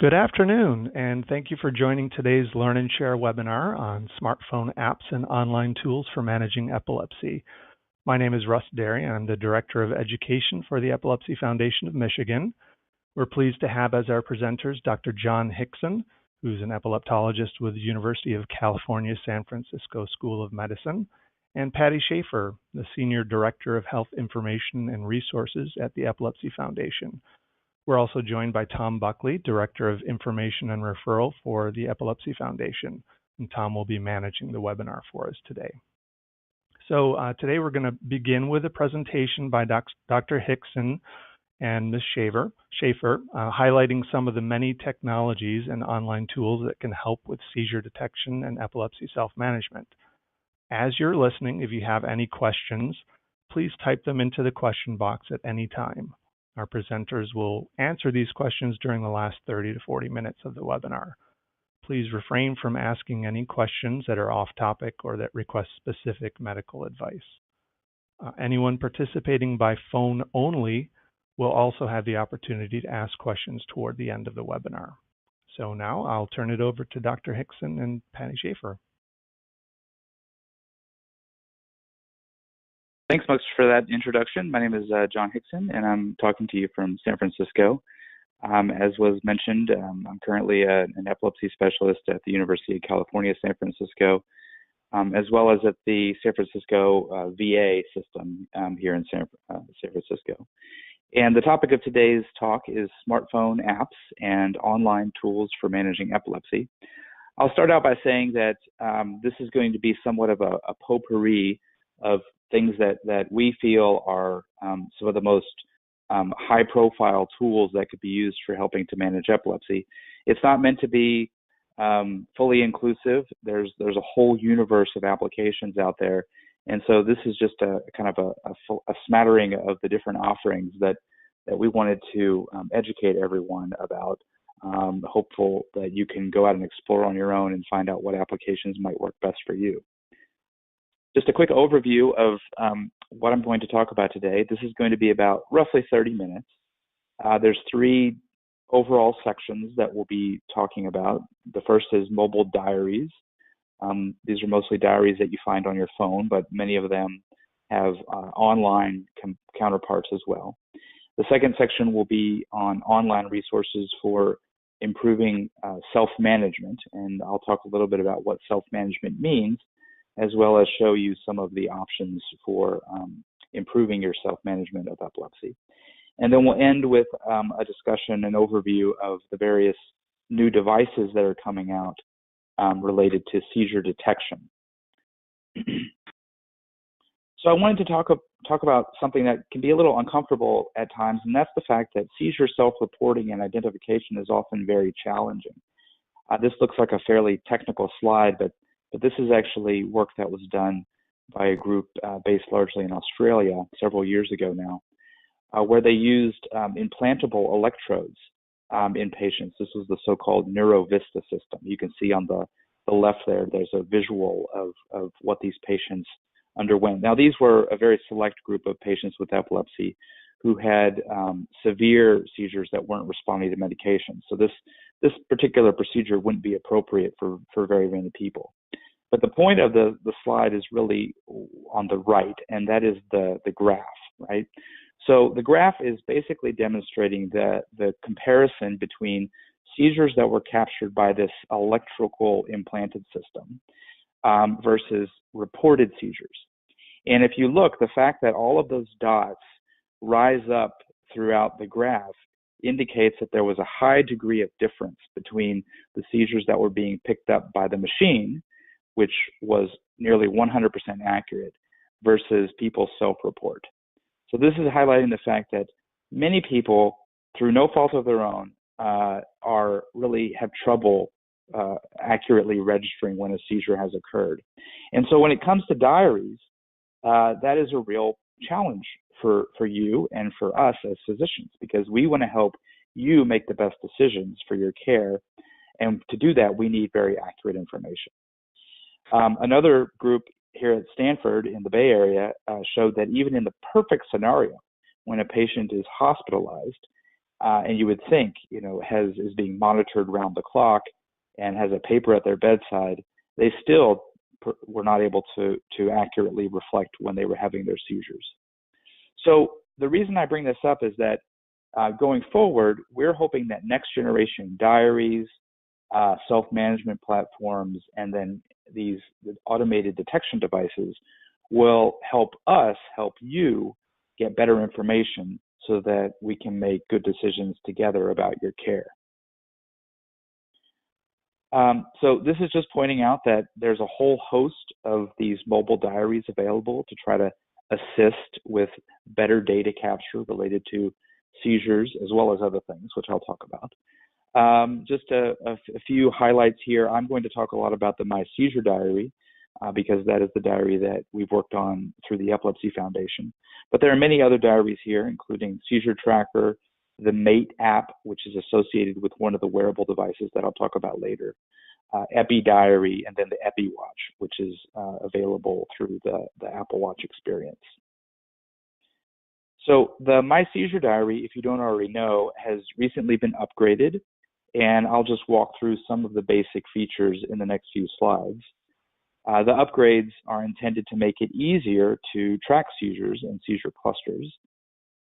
Good afternoon, and thank you for joining today's Learn and Share webinar on smartphone apps and online tools for managing epilepsy. My name is Russ Derry, and I'm the Director of Education for the Epilepsy Foundation of Michigan. We're pleased to have as our presenters Dr. John Hixson, who's an epileptologist with the University of California, San Francisco School of Medicine, and Patty Shafer, the Senior Director of Health Information and Resources at the Epilepsy Foundation. We're also joined by Tom Buckley, Director of Information and Referral for the Epilepsy Foundation, and Tom will be managing the webinar for us today. So today we're going to begin with a presentation by Dr. Hixson and Ms. Shafer, highlighting some of the many technologies and online tools that can help with seizure detection and epilepsy self-management. As you're listening, if you have any questions, please type them into the question box at any time. Our presenters will answer these questions during the last 30 to 40 minutes of the webinar. Please refrain from asking any questions that are off topic or that request specific medical advice. Anyone participating by phone only will also have the opportunity to ask questions toward the end of the webinar. So now I'll turn it over to Dr. Hixson and Patty Shafer. Thanks much for that introduction. My name is John Hixson, and I'm talking to you from San Francisco. As was mentioned, I'm currently an epilepsy specialist at the University of California, San Francisco, as well as at the San Francisco VA system here in San Francisco. And the topic of today's talk is smartphone apps and online tools for managing epilepsy. I'll start out by saying that this is going to be somewhat of a potpourri of things that we feel are some of the most high-profile tools that could be used for helping to manage epilepsy. It's not meant to be fully inclusive. There's a whole universe of applications out there, and so this is just a kind of a smattering of the different offerings that we wanted to educate everyone about. Hopeful that you can go out and explore on your own and find out what applications might work best for you. Just a quick overview of what I'm going to talk about today. This is going to be about roughly 30 minutes. There's three overall sections that we'll be talking about. The first is mobile diaries. These are mostly diaries that you find on your phone, but many of them have online counterparts as well. The second section will be on online resources for improving self-management, and I'll talk a little bit about what self-management means, as well as show you some of the options for improving your self-management of epilepsy. And then we'll end with a discussion and overview of the various new devices that are coming out related to seizure detection. So I wanted to talk about something that can be a little uncomfortable at times, and that's the fact that seizure self-reporting and identification is often very challenging. This looks like a fairly technical slide, but this is actually work that was done by a group based largely in Australia several years ago now, where they used implantable electrodes in patients. This was the so-called NeuroVista system. You can see on the left there's a visual of what these patients underwent. Now, these were a very select group of patients with epilepsy who had severe seizures that weren't responding to medication. So this particular procedure wouldn't be appropriate for very many people. But the point of the slide is really on the right, and that is the graph, right? So the graph is basically demonstrating the comparison between seizures that were captured by this electrical implanted system versus reported seizures. And if you look, the fact that all of those dots rise up throughout the graph indicates that there was a high degree of difference between the seizures that were being picked up by the machine, which was nearly 100% accurate, versus people's self-report. So this is highlighting the fact that many people, through no fault of their own, have trouble accurately registering when a seizure has occurred. And so when it comes to diaries, that is a real challenge for you and for us as physicians, because we want to help you make the best decisions for your care. And to do that, we need very accurate information. Another group here at Stanford in the Bay Area showed that even in the perfect scenario, when a patient is hospitalized, and you would think, is being monitored round the clock and has a paper at their bedside, they still were not able to accurately reflect when they were having their seizures. So the reason I bring this up is that going forward, we're hoping that next generation diaries, self-management platforms, and then these automated detection devices will help us help you get better information so that we can make good decisions together about your care. So this is just pointing out that there's a whole host of these mobile diaries available to try to assist with better data capture related to seizures as well as other things, which I'll talk about. Just a few highlights here. I'm going to talk a lot about the My Seizure diary because that is the diary that we've worked on through the Epilepsy Foundation. But there are many other diaries here, including Seizure Tracker, the MATE app, which is associated with one of the wearable devices that I'll talk about later, Epi Diary, and then the Epi Watch, which is available through the Apple Watch experience. So the My Seizure diary, if you don't already know, has recently been upgraded, and I'll just walk through some of the basic features in the next few slides. The upgrades are intended to make it easier to track seizures and seizure clusters.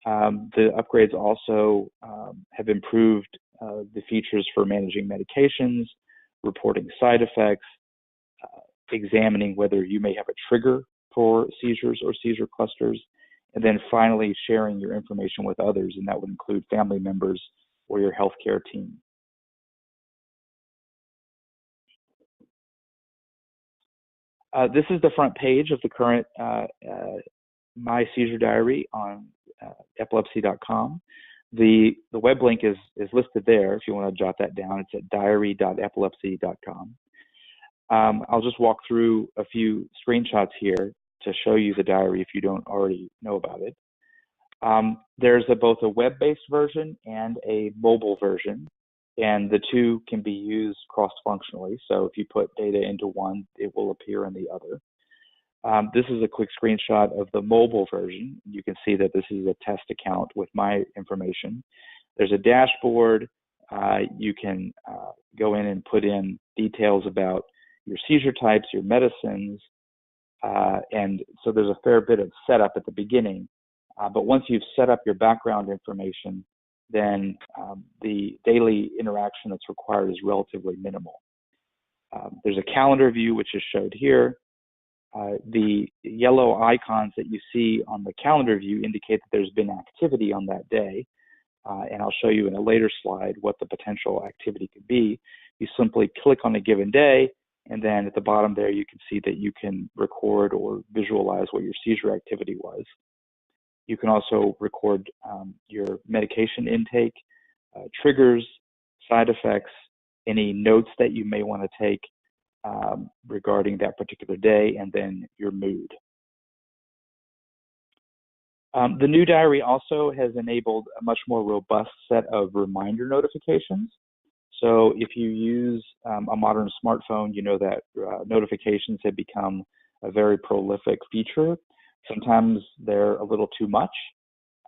The upgrades also have improved the features for managing medications, reporting side effects, examining whether you may have a trigger for seizures or seizure clusters, and then finally sharing your information with others, and that would include family members or your healthcare team. This is the front page of the current My Seizure diary on epilepsy.com. The web link is listed there if you want to jot that down. It's at diary.epilepsy.com. I'll just walk through a few screenshots here to show you the diary if you don't already know about it. There's both a web-based version and a mobile version, and the two can be used cross-functionally. So if you put data into one, it will appear in the other. This is a quick screenshot of the mobile version. You can see that this is a test account with my information. There's a dashboard. You can go in and put in details about your seizure types, your medicines, and so there's a fair bit of setup at the beginning. But once you've set up your background information, then the daily interaction that's required is relatively minimal. There's a calendar view, which is showed here. The yellow icons that you see on the calendar view indicate that there's been activity on that day. And I'll show you in a later slide what the potential activity could be. You simply click on a given day, and then at the bottom there, you can see that you can record or visualize what your seizure activity was. You can also record your medication intake, triggers, side effects, any notes that you may want to take regarding that particular day, and then your mood. The new diary also has enabled a much more robust set of reminder notifications. So if you use a modern smartphone, you know that notifications have become a very prolific feature. Sometimes they're a little too much.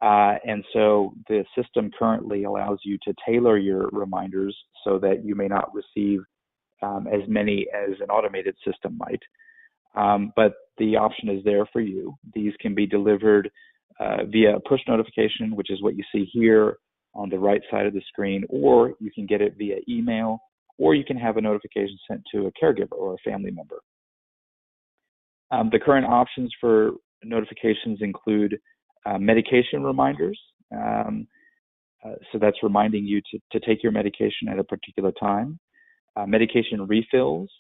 And so the system currently allows you to tailor your reminders so that you may not receive as many as an automated system might. But the option is there for you. These can be delivered via a push notification, which is what you see here on the right side of the screen, or you can get it via email, or you can have a notification sent to a caregiver or a family member. The current options for notifications include medication reminders. So that's reminding you to take your medication at a particular time. Medication refills,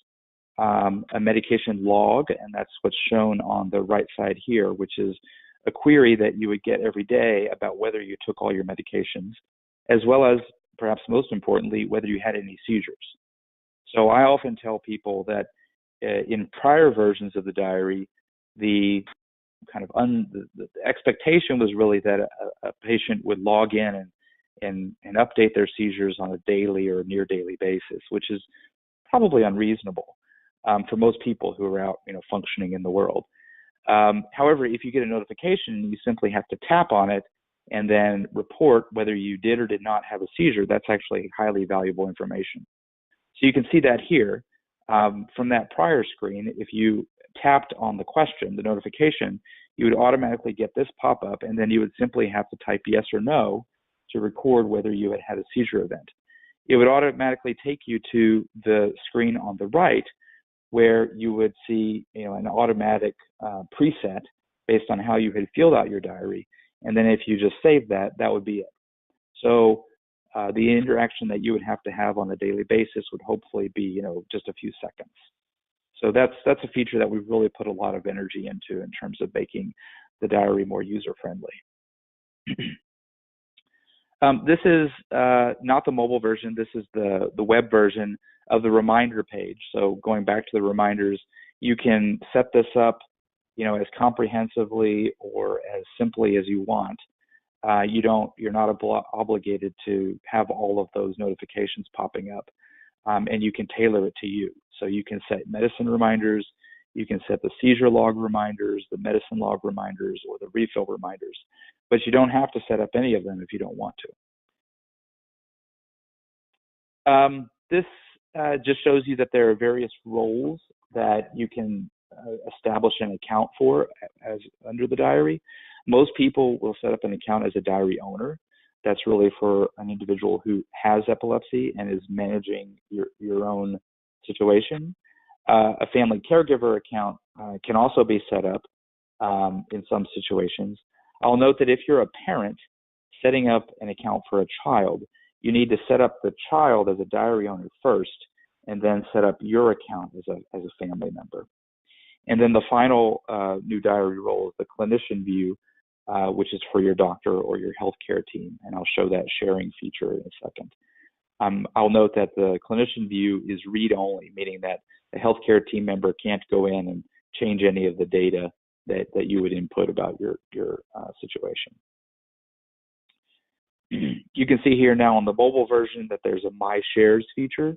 a medication log, and that's what's shown on the right side here, which is a query that you would get every day about whether you took all your medications, as well as, perhaps most importantly, whether you had any seizures. So I often tell people that in prior versions of the diary, the kind of the expectation was really that a patient would log in and update their seizures on a daily or near daily basis, which is probably unreasonable for most people who are out, functioning in the world. However, if you get a notification, you simply have to tap on it, and then report whether you did or did not have a seizure. That's actually highly valuable information. So you can see that here. From that prior screen, if you tapped on the question, the notification, you would automatically get this pop up, and then you would simply have to type yes or no to record whether you had had a seizure event. It would automatically take you to the screen on the right where you would see an automatic preset based on how you had filled out your diary. And then if you just save that, that would be it. So the interaction that you would have to have on a daily basis would hopefully be just a few seconds. So that's a feature that we've really put a lot of energy into in terms of making the diary more user-friendly. This is not the mobile version. This is the web version of the reminder page. So going back to the reminders, you can set this up, as comprehensively or as simply as you want. You're not obligated to have all of those notifications popping up, and you can tailor it to you. So you can set medicine reminders, you can set the seizure log reminders, the medicine log reminders, or the refill reminders, but you don't have to set up any of them if you don't want to. This just shows you that there are various roles that you can establish an account for as under the diary. Most people will set up an account as a diary owner. That's really for an individual who has epilepsy and is managing your own situation. A family caregiver account can also be set up in some situations. I'll note that if you're a parent setting up an account for a child, you need to set up the child as a diary owner first, and then set up your account as a family member. And then the final new diary role is the clinician view, which is for your doctor or your healthcare team, and I'll show that sharing feature in a second. I'll note that the clinician view is read-only, meaning that the healthcare team member can't go in and change any of the data that you would input about your situation. You can see here now on the mobile version that there's a My Shares feature,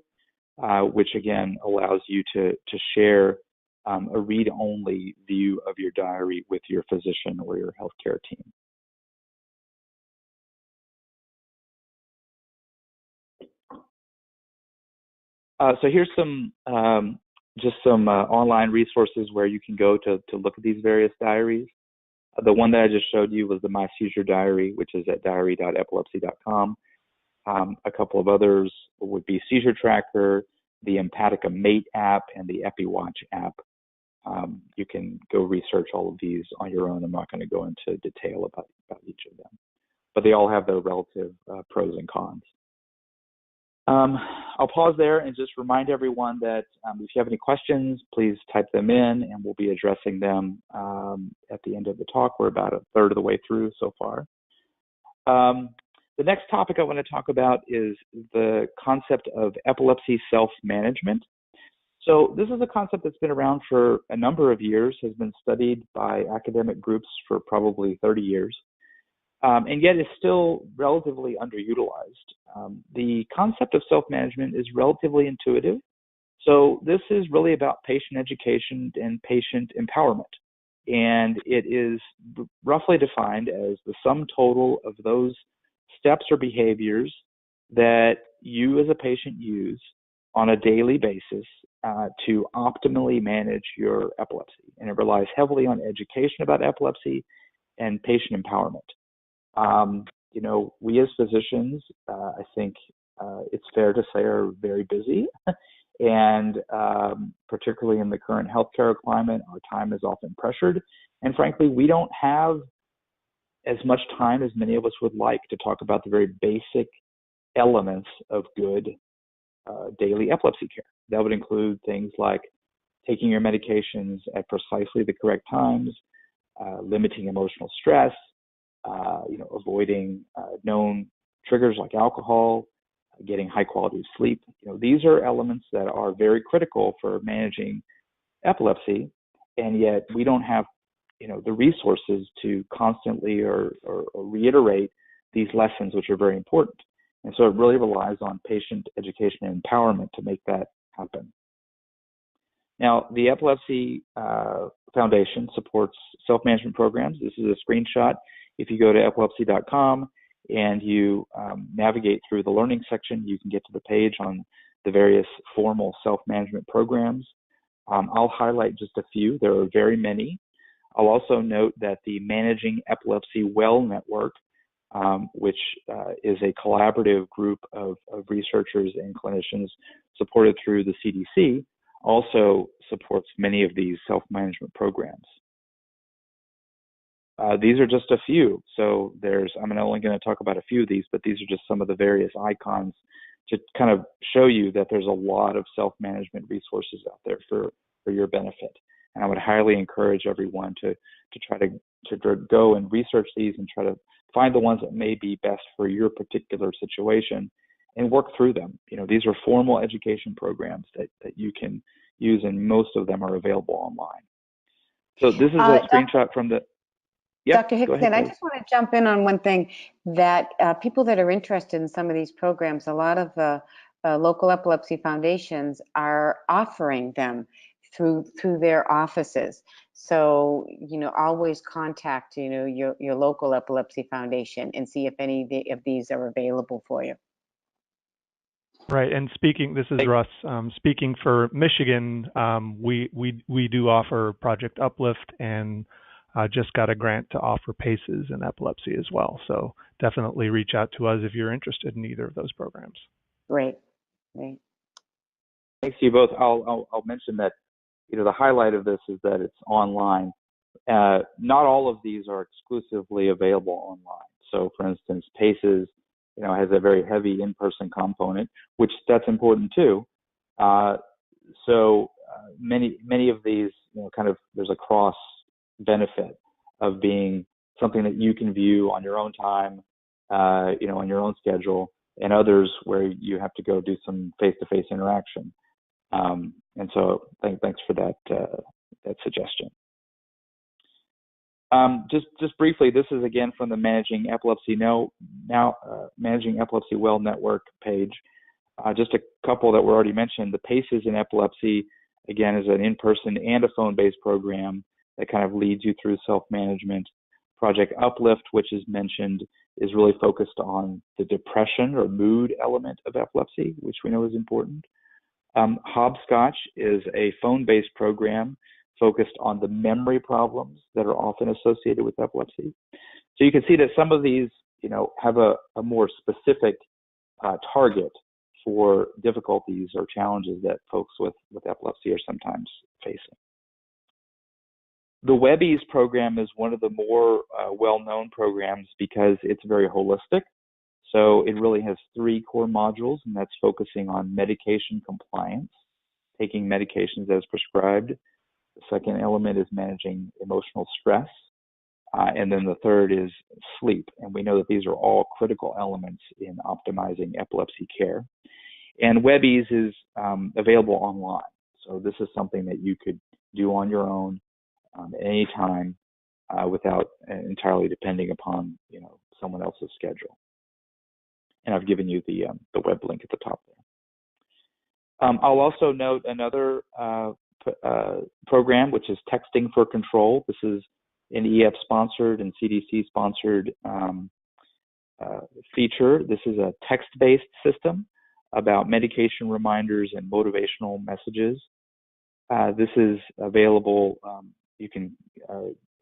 which again allows you to share a read-only view of your diary with your physician or your healthcare team. So here's some online resources where you can go to look at these various diaries. The one that I just showed you was the My Seizure Diary, which is at diary.epilepsy.com. A couple of others would be Seizure Tracker, the Empatica Mate app, and the EpiWatch app. You can go research all of these on your own. I'm not going to go into detail about each of them, but they all have their relative pros and cons. I'll pause there and just remind everyone that if you have any questions, please type them in, and we'll be addressing them at the end of the talk. We're about a third of the way through so far. The next topic I want to talk about is the concept of epilepsy self-management. So this is a concept that's been around for a number of years, has been studied by academic groups for probably 30 years, and yet is still relatively underutilized. The concept of self-management is relatively intuitive. So this is really about patient education and patient empowerment. And it is roughly defined as the sum total of those steps or behaviors that you as a patient use on a daily basis to optimally manage your epilepsy. And it relies heavily on education about epilepsy and patient empowerment. We as physicians, I think it's fair to say, are very busy. And particularly in the current healthcare climate, our time is often pressured. And frankly, we don't have as much time as many of us would like to talk about the very basic elements of good daily epilepsy care. That would include things like taking your medications at precisely the correct times, limiting emotional stress, avoiding known triggers like alcohol, getting high quality of sleep. These are elements that are very critical for managing epilepsy, and yet we don't have the resources to constantly or reiterate these lessons, which are very important. And so it really relies on patient education and empowerment to make that happen. Now, the Epilepsy Foundation supports self-management programs. This is a screenshot. If you go to epilepsy.com and you navigate through the learning section, you can get to the page on the various formal self-management programs. I'll highlight just a few. There are very many. I'll also note that the Managing Epilepsy Well Network, which is a collaborative group of researchers and clinicians supported through the CDC, also supports many of these self-management programs. These are just a few. So I'm only going to talk about a few of these, but these are just some of the various icons to kind of show you that there's a lot of self-management resources out there for your benefit. And I would highly encourage everyone to try to go and research these and try to find the ones that may be best for your particular situation and work through them. These are formal education programs that you can use, and most of them are available online. So this is a screenshot from the... Yep, Dr. Hixson, I just want to jump in on one thing, that people that are interested in some of these programs, a lot of local epilepsy foundations are offering them through their offices. So, always contact, your local epilepsy foundation and see if any of these are available for you. Right, and this is Russ. Speaking for Michigan, we do offer Project Uplift, and just got a grant to offer PACEs in epilepsy as well. So definitely reach out to us if you're interested in either of those programs. Great. Thanks to you both. I'll mention that the highlight of this is that it's online. Not all of these are exclusively available online. So, for instance, PACEs, has a very heavy in-person component, which that's important too. So many of these, there's a cross benefit of being something that you can view on your own time, on your own schedule, and others where you have to go do some face-to-face interaction. And so thanks for that suggestion. Just briefly, this is again from the Managing Epilepsy Managing Epilepsy Well Network page. Just a couple that were already mentioned. The PACEs in Epilepsy, again, is an in-person and a phone-based program that kind of leads you through self-management. Project Uplift, which is mentioned, is really focused on the depression or mood element of epilepsy, which we know is important. Hopscotch is a phone-based program focused on the memory problems that are often associated with epilepsy. So you can see that some of these, have a more specific target for difficulties or challenges that folks with epilepsy are sometimes facing. The Webby's program is one of the more well-known programs because it's very holistic. So it really has 3 core modules, and that's focusing on medication compliance, taking medications as prescribed. The second element is managing emotional stress. And then the third is sleep. And we know that these are all critical elements in optimizing epilepsy care. And Webby's is available online. So this is something that you could do on your own at any time without entirely depending upon someone else's schedule. And I've given you the web link at the top there. I'll also note another program, which is Texting for Control. This is an EF-sponsored and CDC-sponsored feature. This is a text-based system about medication reminders and motivational messages. This is available. You can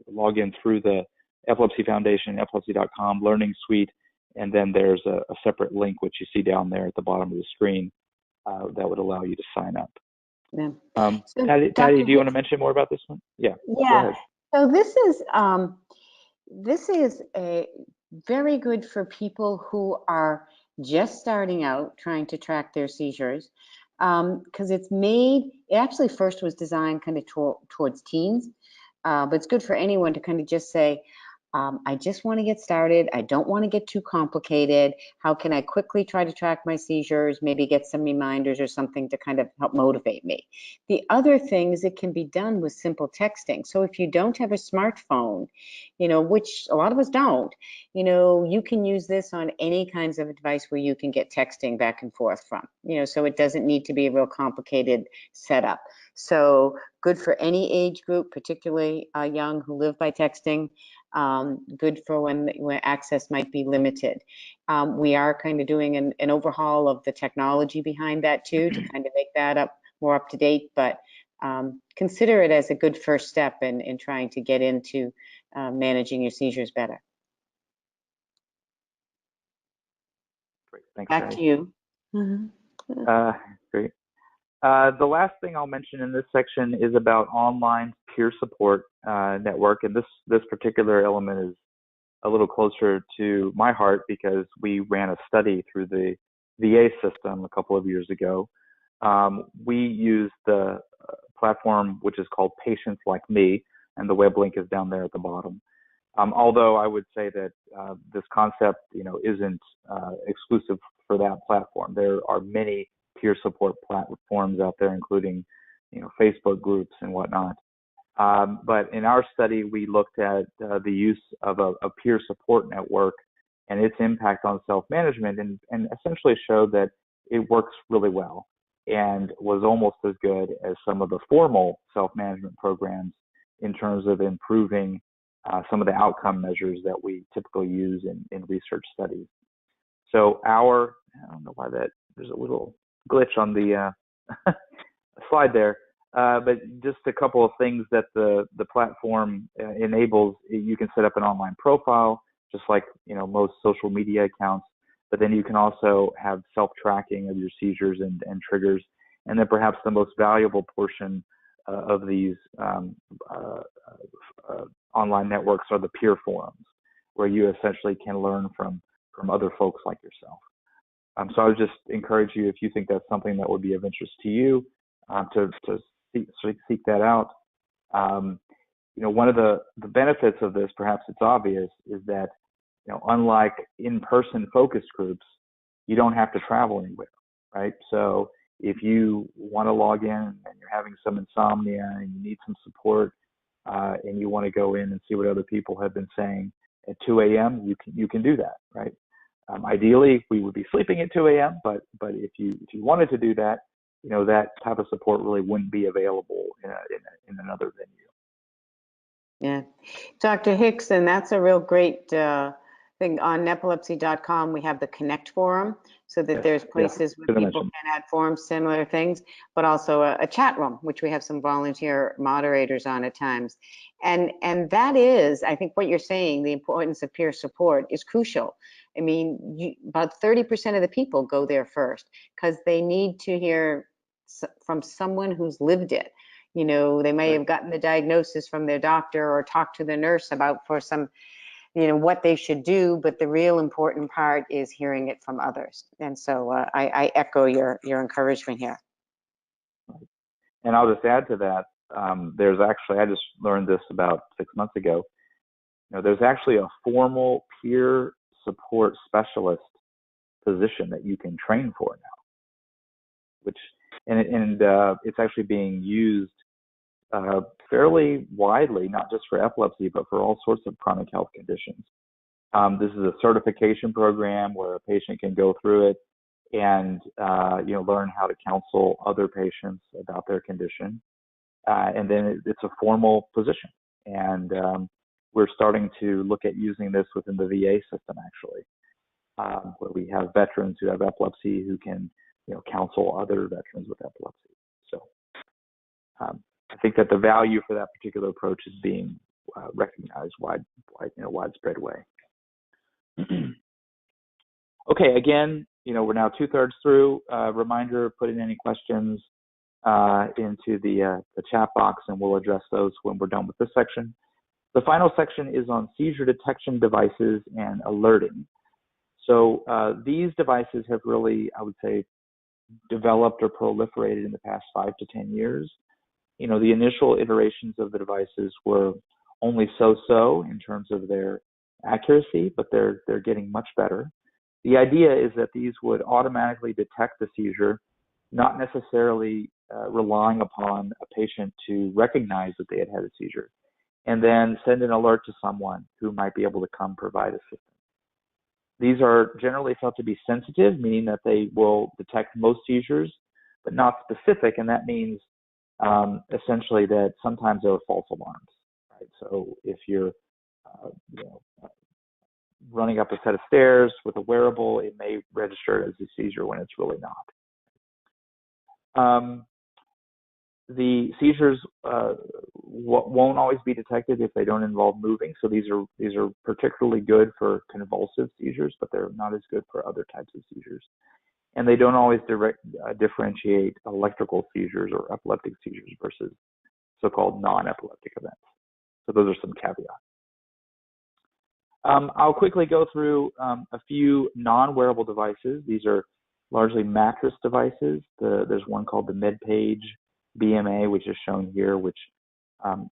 log in through the Epilepsy Foundation, epilepsy.com Learning Suite, and then there's a separate link, which you see down there at the bottom of the screen, that would allow you to sign up. Yeah. So Patty, do you want to mention more about this one? Yeah. Yeah. So this is a very good for people who are just starting out trying to track their seizures, because it actually first was designed kind of towards teens, but it's good for anyone to kind of just say, I just want to get started. I don't want to get too complicated. How can I quickly try to track my seizures, maybe get some reminders or something to kind of help motivate me? The other thing is it can be done with simple texting. So if you don't have a smartphone, which a lot of us don't, you can use this on any kinds of device where you can get texting back and forth from, so it doesn't need to be a real complicated setup. So good for any age group, particularly young who live by texting. good for when access might be limited. We are kind of doing an overhaul of the technology behind that too, to kind of make that more up to date, but consider it as a good first step in trying to get into managing your seizures better. Great, thanks. Back to you. Great. The last thing I'll mention in this section is about online peer support network, and this particular element is a little closer to my heart because we ran a study through the VA system a couple of years ago. We used the platform which is called Patients Like Me, and the web link is down there at the bottom. Although I would say that this concept, isn't exclusive for that platform. There are many peer support platforms out there, including, Facebook groups and whatnot. But in our study, we looked at the use of a peer support network and its impact on self-management, and essentially showed that it works really well and was almost as good as some of the formal self-management programs in terms of improving some of the outcome measures that we typically use in research studies. So I don't know why there's a little glitch on the slide there, but just a couple of things that the platform enables. You can set up an online profile, just like most social media accounts, but then you can also have self-tracking of your seizures and triggers. And then perhaps the most valuable portion of these online networks are the peer forums, where you essentially can learn from other folks like yourself. So I would just encourage you, if you think that's something that would be of interest to you, to seek that out. One of the benefits of this, perhaps it's obvious, is that unlike in-person focus groups, you don't have to travel anywhere, right? So if you want to log in and you're having some insomnia and you need some support, and you want to go in and see what other people have been saying at 2 a.m., you can do that, right? Ideally, we would be sleeping at 2 a.m., but if you wanted to do that, that type of support really wouldn't be available in another venue. Yeah, Dr. Hixson, that's a real great thing. On epilepsy.com, we have the Connect forum, so that there's places where people can add forums, similar things, but also a chat room, which we have some volunteer moderators on at times. And that is, I think what you're saying, the importance of peer support is crucial. I mean, about 30% of the people go there first because they need to hear from someone who's lived it. They may have gotten the diagnosis from their doctor or talked to the nurse for some, what they should do, but the real important part is hearing it from others. And so I echo your encouragement here. And I'll just add to that, there's actually, I just learned this about 6 months ago, there's actually a formal peer support specialist position that you can train for now, and it's actually being used fairly widely, not just for epilepsy, but for all sorts of chronic health conditions. This is a certification program where a patient can go through it and learn how to counsel other patients about their condition, and then it's a formal position. And we're starting to look at using this within the VA system, actually, where we have veterans who have epilepsy who can counsel other veterans with epilepsy. So I think that the value for that particular approach is being recognized widespread way. Okay, again, we're now 2/3 through. Reminder: put in any questions into the chat box, and we'll address those when we're done with this section. The final section is on seizure detection devices and alerting. So these devices have really, I would say, developed or proliferated in the past 5 to 10 years. The initial iterations of the devices were only so-so in terms of their accuracy, but they're getting much better. The idea is that these would automatically detect the seizure, not necessarily relying upon a patient to recognize that they had had a seizure, and then send an alert to someone who might be able to come provide assistance. These are generally felt to be sensitive, meaning that they will detect most seizures, but not specific, and that means essentially that sometimes there are false alarms. Right? So if you're you know, running up a set of stairs with a wearable, it may register as a seizure when it's really not. The seizures won't always be detected if they don't involve moving. So these are particularly good for convulsive seizures, but they're not as good for other types of seizures. And they don't always differentiate electrical seizures or epileptic seizures versus so-called non-epileptic events. So those are some caveats. I'll quickly go through a few non-wearable devices. These are largely mattress devices. There's one called the MedPage BMA, which is shown here, which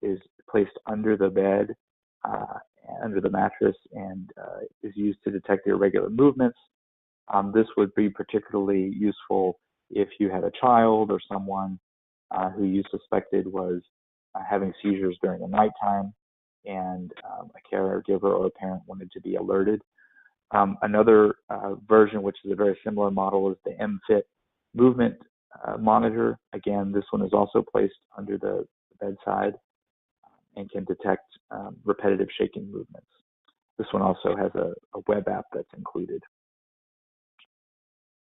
is placed under the bed, under the mattress, and is used to detect irregular movements. This would be particularly useful if you had a child or someone who you suspected was having seizures during the nighttime, and a caregiver or a parent wanted to be alerted. Another version, which is a very similar model, is the MFit movement monitor. Again, this one is also placed under the bedside and can detect repetitive shaking movements. This one also has a web app that's included.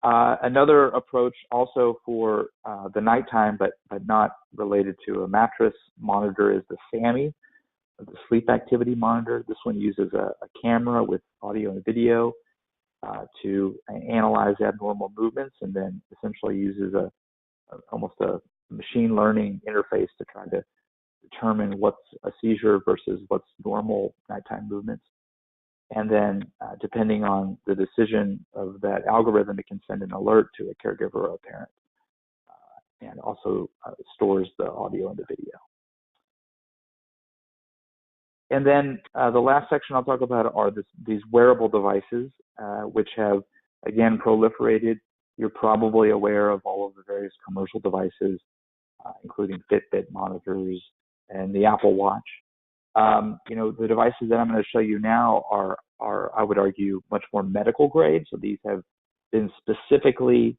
Another approach also for the nighttime, but not related to a mattress monitor, is the SAMI, the sleep activity monitor. This one uses a camera with audio and video to analyze abnormal movements, and then essentially uses almost a machine learning interface to try to determine what's a seizure versus what's normal nighttime movements. And then depending on the decision of that algorithm, it can send an alert to a caregiver or a parent, and also stores the audio and the video. And then the last section I'll talk about are these wearable devices, which have, again, proliferated. You're probably aware of all of the various commercial devices, including Fitbit monitors and the Apple Watch. The devices that I'm going to show you now are, I would argue, much more medical grade. So these have been specifically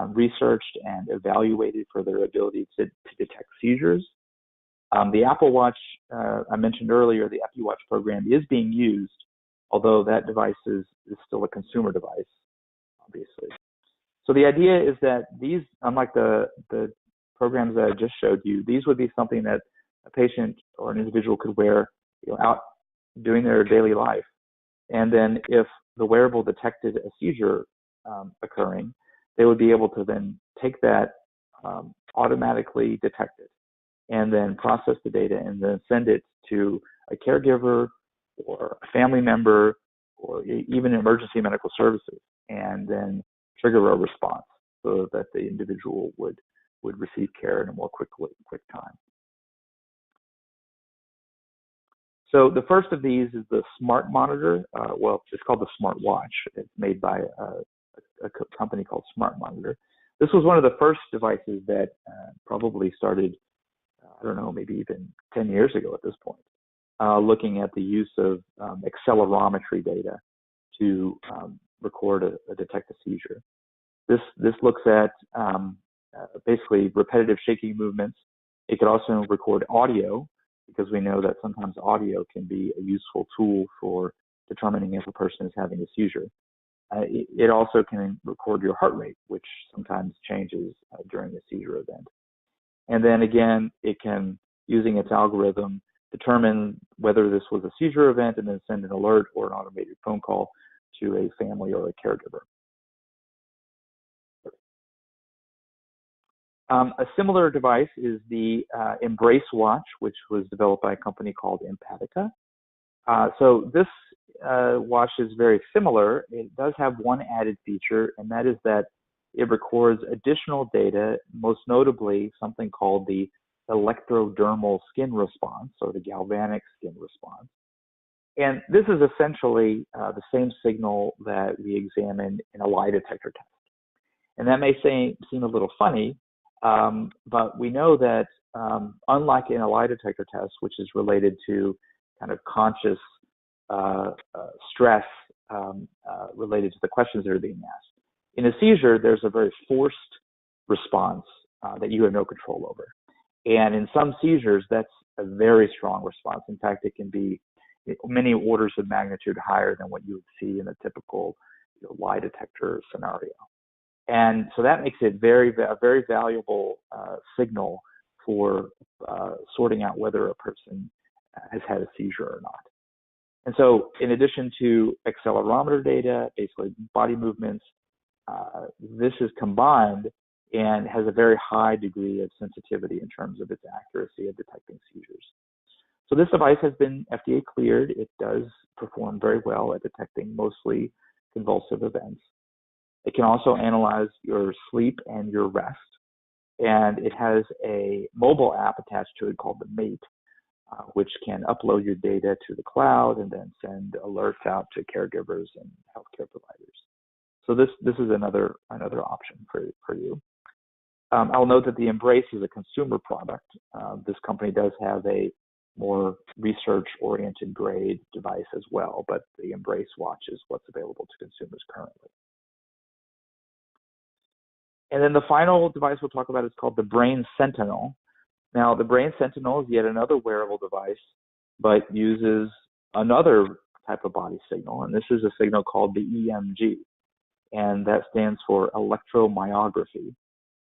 researched and evaluated for their ability to detect seizures. The Apple Watch, I mentioned earlier, the EpiWatch program is being used, although that device is still a consumer device, obviously. So the idea is that these, unlike the programs that I just showed you, these would be something that a patient or an individual could wear, out doing their daily life. And then if the wearable detected a seizure occurring, they would be able to then take that, automatically detect it, and then process the data and then send it to a caregiver or a family member or even emergency medical services, and then trigger a response so that the individual would receive care in a more quick time. So the first of these is the smart monitor. Well, it's called the Smart Watch. It's made by a company called Smart Monitor. This was one of the first devices that probably started, I don't know, maybe even 10 years ago at this point, looking at the use of accelerometry data to record a detect a seizure. This looks at basically repetitive shaking movements. It could also record audio, because we know that sometimes audio can be a useful tool for determining if a person is having a seizure. It also can record your heart rate, which sometimes changes during a seizure event. And then again, it can, using its algorithm, determine whether this was a seizure event and then send an alert or an automated phone call to a family or a caregiver. A similar device is the Embrace Watch, which was developed by a company called Empatica. So this watch is very similar. It does have one added feature, and that is that it records additional data, most notably something called the electrodermal skin response, or the galvanic skin response. And this is essentially the same signal that we examine in a lie detector test. And that may seem a little funny, but we know that unlike in a lie detector test, which is related to kind of conscious stress related to the questions that are being asked, in a seizure, there's a very forced response that you have no control over. And in some seizures, that's a very strong response. In fact, it can be many orders of magnitude higher than what you would see in a typical lie detector scenario. And so that makes it a very valuable signal for sorting out whether a person has had a seizure or not. And so in addition to accelerometer data, basically body movements, this is combined and has a very high degree of sensitivity in terms of its accuracy of detecting seizures. So this device has been FDA cleared. It does perform very well at detecting mostly convulsive events. It can also analyze your sleep and your rest. And it has a mobile app attached to it called the Mate, which can upload your data to the cloud and then send alerts out to caregivers and healthcare providers. So this is another option for you. I'll note that the Embrace is a consumer product. This company does have a more research-oriented grade device as well, but the Embrace watch is what's available to consumers currently. And then the final device we'll talk about is called the Brain Sentinel. Now, the Brain Sentinel is yet another wearable device, but uses another type of body signal, and this is a signal called the EMG, and that stands for electromyography.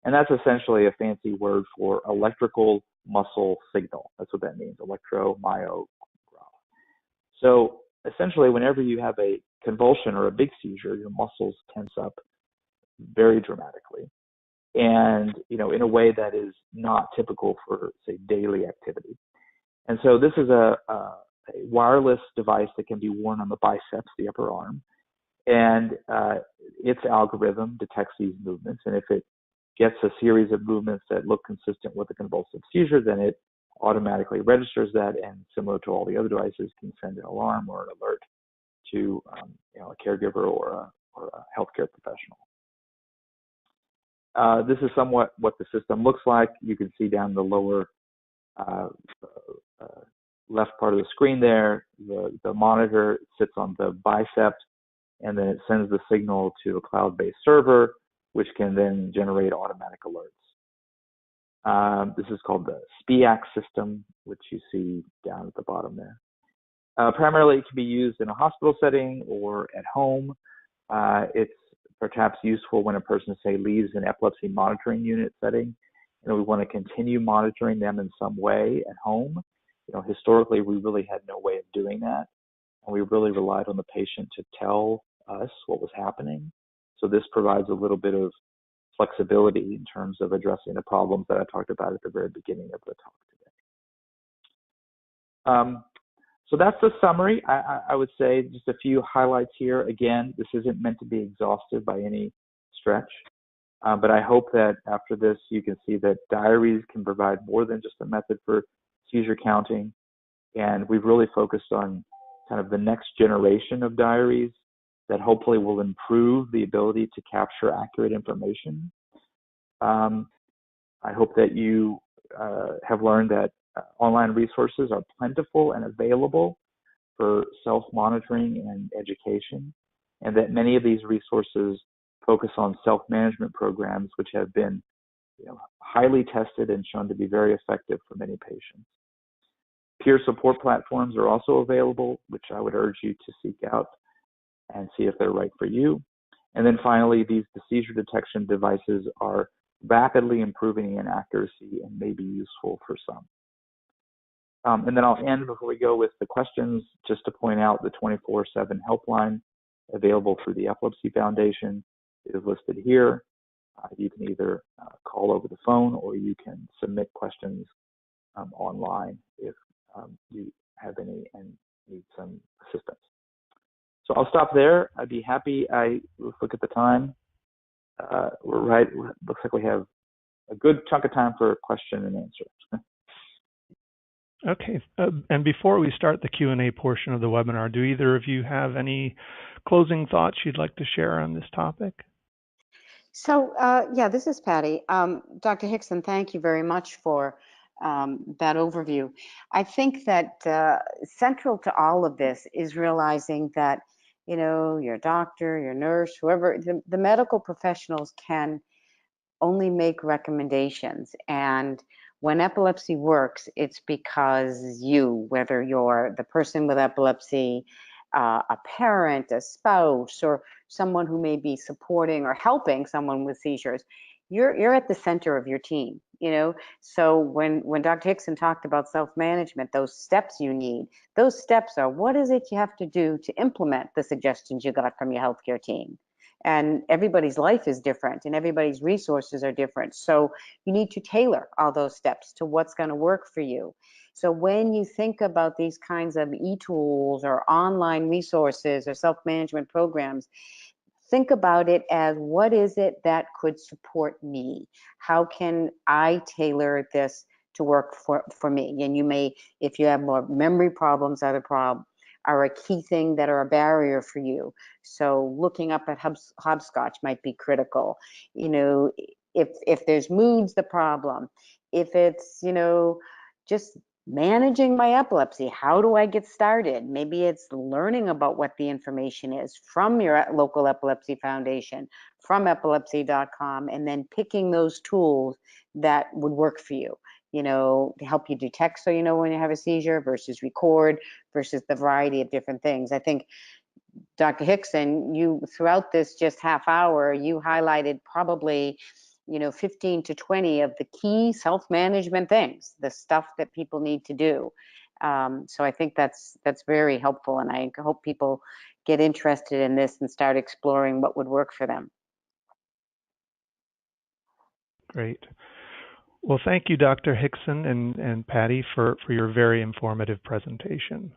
And that's essentially a fancy word for electrical muscle signal. That's what that means, electromyograph. So essentially, whenever you have a convulsion or a big seizure, your muscles tense up very dramatically, and in a way that is not typical for, say, daily activity. And so this is a wireless device that can be worn on the biceps, the upper arm, and its algorithm detects these movements. And if it gets a series of movements that look consistent with a convulsive seizure, then it automatically registers that, and similar to all the other devices, can send an alarm or an alert to a caregiver or a healthcare professional. This is somewhat what the system looks like. You can see down the lower left part of the screen there, the monitor sits on the bicep, and then it sends the signal to a cloud-based server, which can then generate automatic alerts. This is called the SPIAC system, which you see down at the bottom there. Primarily, it can be used in a hospital setting or at home. It's perhaps useful when a person, say, leaves an epilepsy monitoring unit setting. We want to continue monitoring them in some way at home. Historically, we really had no way of doing that, and we really relied on the patient to tell us what was happening. So this provides a little bit of flexibility in terms of addressing the problems that I talked about at the very beginning of the talk today. So that's the summary. I would say just a few highlights here. Again, this isn't meant to be exhaustive by any stretch, but I hope that after this you can see that diaries can provide more than just a method for seizure counting, and we've really focused on kind of the next generation of diaries that hopefully will improve the ability to capture accurate information. I hope that you have learned that online resources are plentiful and available for self-monitoring and education, and that many of these resources focus on self-management programs which have been highly tested and shown to be very effective for many patients. Peer support platforms are also available, which I would urge you to seek out and see if they're right for you. And then finally, the seizure detection devices are rapidly improving in accuracy and may be useful for some. And then I'll end before we go with the questions, just to point out the 24/7 helpline available through the Epilepsy Foundation is listed here. You can either call over the phone, or you can submit questions online if you have any and need some assistance. So I'll stop there. I'd be happy. Let's look at the time. We're right. Looks like we have a good chunk of time for question and answer. Okay. And before we start the Q&A portion of the webinar, do either of you have any closing thoughts you'd like to share on this topic? So, yeah, this is Patty. Dr. Hixson, thank you very much for that overview. I think that central to all of this is realizing that, your doctor, your nurse, whoever, the medical professionals can only make recommendations. And when epilepsy works, it's because you, whether you're the person with epilepsy, a parent, a spouse, or someone who may be supporting or helping someone with seizures, you're at the center of your team, you know. So when Dr. Hixson talked about self-management, those steps you need, those steps are, what is it you have to do to implement the suggestions you got from your healthcare team? And everybody's life is different and everybody's resources are different. So you need to tailor all those steps to what's going to work for you. So when you think about these kinds of e-tools or online resources or self-management programs, think about it as, what is it that could support me? How can I tailor this to work for me? And you may, if you have more memory problems, are a key thing that are a barrier for you. So looking up at hopscotch might be critical. You know, if there's moods the problem, if it's, you know, just managing my epilepsy, how do I get started? Maybe it's learning about what the information is from your local Epilepsy Foundation, from epilepsy.com, and then picking those tools that would work for you, you know, to help you detect, so you know when you have a seizure, versus record, versus the variety of different things. I think, Dr. Hixson, you, throughout this just half hour, you highlighted probably, you know, 15 to 20 of the key self-management things, the stuff that people need to do. So I think that's very helpful, and I hope people get interested in this and start exploring what would work for them. Great. Well, thank you, Dr. Hixson and Patty, for your very informative presentation.